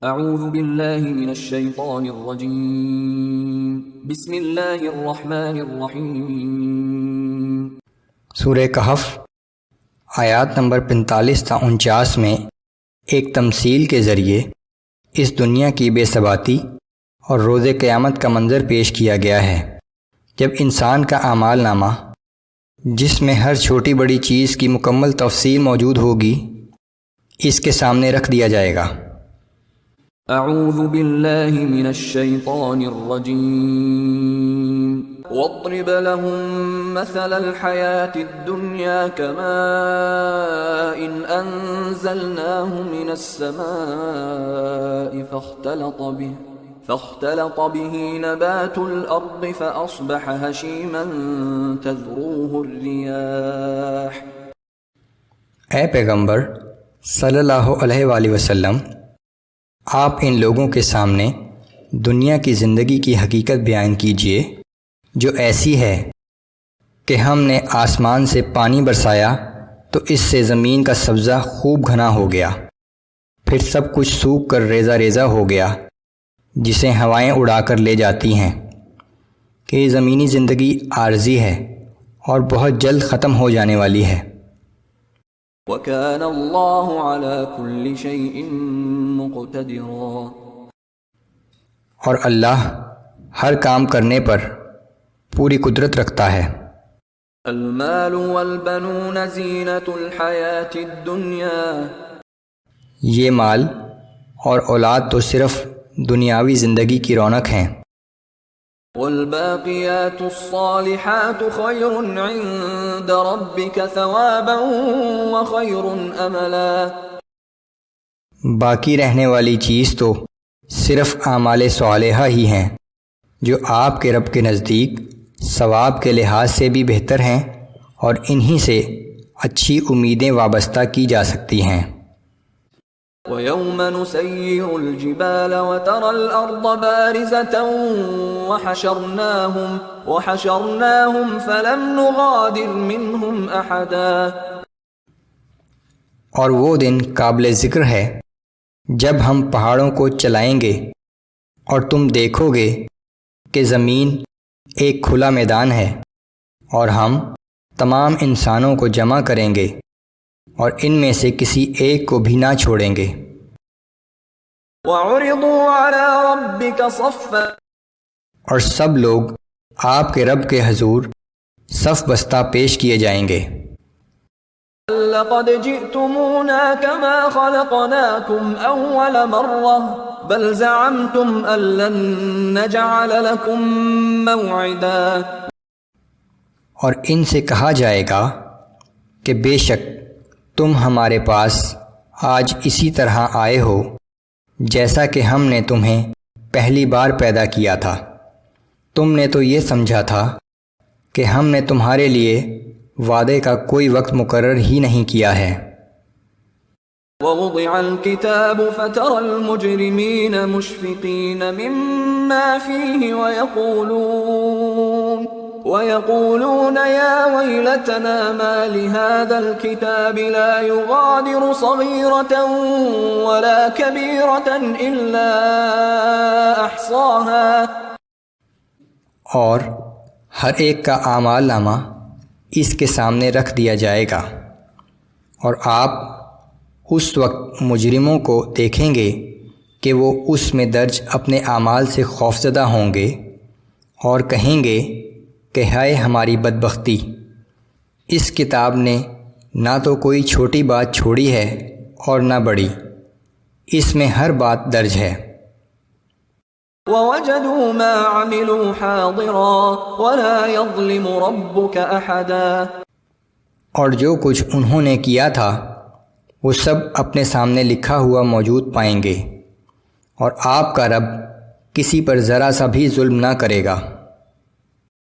اعوذ باللہ من الشیطان الرجیم بسم اللہ الرحمن الرحیم۔ سورہ کہف آیات نمبر 45 تا 49 میں ایک تمثیل کے ذریعے اس دنیا کی بے ثباتی اور روز قیامت کا منظر پیش کیا گیا ہے، جب انسان کا اعمال نامہ جس میں ہر چھوٹی بڑی چیز کی مکمل تفصیل موجود ہوگی اس کے سامنے رکھ دیا جائے گا۔ اعوذ باللہ من الشیطان الرجیم واضرب لهم مثل الحیاة الدنیا كماء انزلناه من السماء فاختلط به نبات الارض فاصبح هشیما تذروه الریاح۔ اے پیغمبر صلی اللہ علیہ وآلہ وسلم، آپ ان لوگوں کے سامنے دنیا کی زندگی کی حقیقت بیان کیجیے جو ایسی ہے کہ ہم نے آسمان سے پانی برسایا تو اس سے زمین کا سبزہ خوب گھنا ہو گیا، پھر سب کچھ سوکھ کر ریزہ ریزہ ہو گیا جسے ہوائیں اڑا کر لے جاتی ہیں کہ یہ زمینی زندگی عارضی ہے اور بہت جلد ختم ہو جانے والی ہے۔ وَكَانَ اللَّهُ عَلَى كُلِّ شَيْءٍ مُقْتَدِرًا، اور اللہ ہر کام کرنے پر پوری قدرت رکھتا ہے۔ الْمَالُ وَالْبَنُونَ زِينَةُ الْحَيَاةِ الدُّنْيَا، یہ مال اور اولاد تو صرف دنیاوی زندگی کی رونق ہیں، وَالْبَاقِيَاتُ الصَّالِحَاتُ خَيْرٌ عِندَ رَبِّكَ ثَوَابًا وَخَيْرٌ أَمَلًا، باقی رہنے والی چیز تو صرف اعمال صالحہ ہی ہیں جو آپ کے رب کے نزدیک ثواب کے لحاظ سے بھی بہتر ہیں اور انہی سے اچھی امیدیں وابستہ کی جا سکتی ہیں۔ وَيَوْمَ نُسَيِّرُ الْجِبَالَ وَتَرَى الْأَرْضَ بَارِزَةً وَحَشَرْنَاهُمْ فَلَمْ نُغَادِرْ مِنْهُمْ أَحَدًا، اور وہ دن قابل ذکر ہے جب ہم پہاڑوں کو چلائیں گے اور تم دیکھو گے کہ زمین ایک کھلا میدان ہے، اور ہم تمام انسانوں کو جمع کریں گے اور ان میں سے کسی ایک کو بھی نہ چھوڑیں گے۔ وَعُرِضُوا عَلَى رَبِّكَ صَفًّا، اور سب لوگ آپ کے رب کے حضور صف بستہ پیش کیے جائیں گے۔ لَقَدْ جِئْتُمُونَا كَمَا خَلَقْنَاكُمْ أَوَّلَ مَرَّةٍ بَلْ زَعَمْتُمْ أَن لَّن نَّجْعَلَ لَكُم مَّوْعِدًا، اور ان سے کہا جائے گا کہ بے شک تم ہمارے پاس آج اسی طرح آئے ہو جیسا کہ ہم نے تمہیں پہلی بار پیدا کیا تھا، تم نے تو یہ سمجھا تھا کہ ہم نے تمہارے لیے وعدے کا کوئی وقت مقرر ہی نہیں کیا ہے۔ وَوُضِعَ الْكِتَابُ فَتَرَى الْمُجْرِمِينَ مُشْفِقِينَ مِمَّا فِيهِ وَيَقُولُونَ يَا وَيْلَتَنَا مَا لِهَذَا الْكِتَابِ لَا يُغَادِرُ صَغِيرَةً وَلَا كَبِيرَةً إِلَّا أَحْصَاهَا، اور ہر ایک کا اعمال نامہ اس کے سامنے رکھ دیا جائے گا، اور آپ اس وقت مجرموں کو دیکھیں گے کہ وہ اس میں درج اپنے اعمال سے خوفزدہ ہوں گے اور کہیں گے کہ ہائے ہماری بدبختی، اس کتاب نے نہ تو کوئی چھوٹی بات چھوڑی ہے اور نہ بڑی، اس میں ہر بات درج ہے۔ وَوَجَدُوا مَا عَمِلُوا حَاضِرًا وَلَا يَظْلِمُ رَبُّكَ أَحَدًا، اور جو کچھ انہوں نے کیا تھا وہ سب اپنے سامنے لکھا ہوا موجود پائیں گے، اور آپ کا رب کسی پر ذرا سا بھی ظلم نہ کرے گا۔